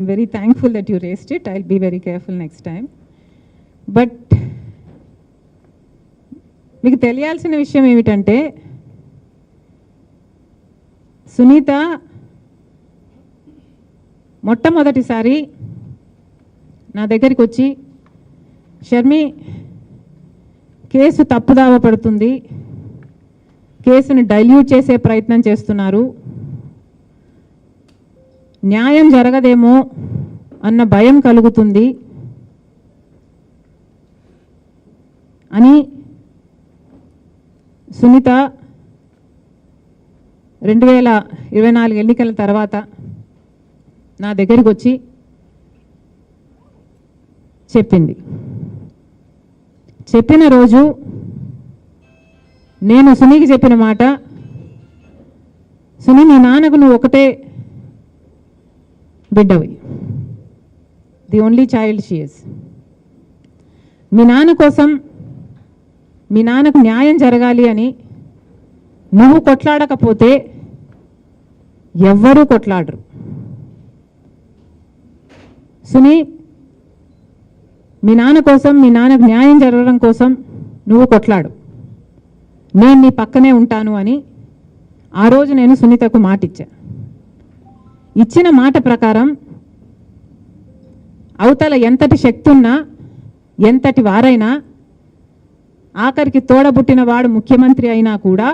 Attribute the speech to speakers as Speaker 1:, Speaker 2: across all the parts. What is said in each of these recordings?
Speaker 1: very thankful that you raised it. I'll be very careful next time. But మీకు తెలియాల్సిన విషయం ఏమిటంటే సునీత మొట్టమొదటిసారి నా దగ్గరికి వచ్చి షర్మి కేసు తప్పుదావ పడుతుంది, కేసుని డైల్యూట్ చేసే ప్రయత్నం చేస్తున్నారు, న్యాయం జరగదేమో అన్న భయం కలుగుతుంది అని సునీత 2024 ఎన్నికల తర్వాత నా దగ్గరికి వచ్చి చెప్పింది. చెప్పిన రోజు నేను సునీకి చెప్పిన మాట, సునీ నీ నాన్నకు నువ్వు ఒకటే బిడ్డవి, the only child she is. మీ నాన్న కోసం, మీ నాన్నకు న్యాయం జరగాలి అని నువ్వు కొట్లాడకపోతే ఎవ్వరూ కొట్లాడరు. సునీ మీ నాన్న కోసం, మీ నాన్నకు న్యాయం జరగడం కోసం నువ్వు కొట్లాడు, నేను నీ పక్కనే ఉంటాను అని ఆ రోజు నేను సునీతకు మాట ఇచ్చా. ఇచ్చిన మాట ప్రకారం అవతల ఎంతటి శక్తి ఉన్నా, ఎంతటి వారైనా, ఆఖరికి తోడబుట్టిన వాడు ముఖ్యమంత్రి అయినా కూడా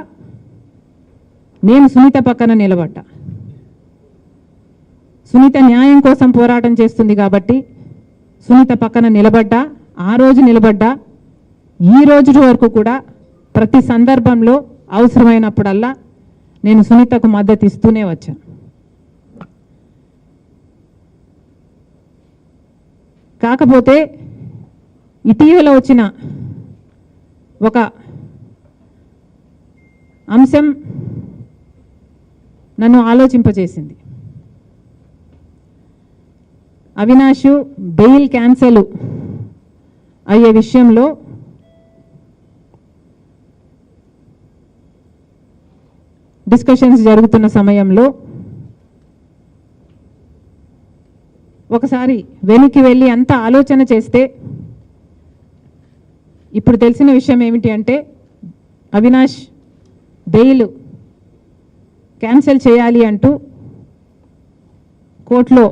Speaker 1: నేను సునీత పక్కన నిలబడ్డా. సునీత న్యాయం కోసం పోరాటం చేస్తుంది కాబట్టి సునీత పక్కన నిలబడ్డా, ఆ రోజు నిలబడ్డా, ఈ రోజు వరకు కూడా ప్రతి సందర్భంలో అవసరమైనప్పుడల్లా నేను సునీతకు మద్దతు ఇస్తూనే వచ్చాను. కాకపోతే ఇటీవల వచ్చిన ఒక అంశం నన్ను ఆలోచింపజేసింది. అవినాష్ బెయిల్ క్యాన్సల్ అయ్యే విషయంలో డిస్కషన్స్ జరుగుతున్న సమయంలో ఒకసారి వెనక్కి వెళ్ళి అంత ఆలోచన చేస్తే ఇప్పుడు తెలిసిన విషయం ఏమిటి అంటే అవినాష్ బెయిల్ క్యాన్సిల్ చేయాలి అంటూ కోర్టులో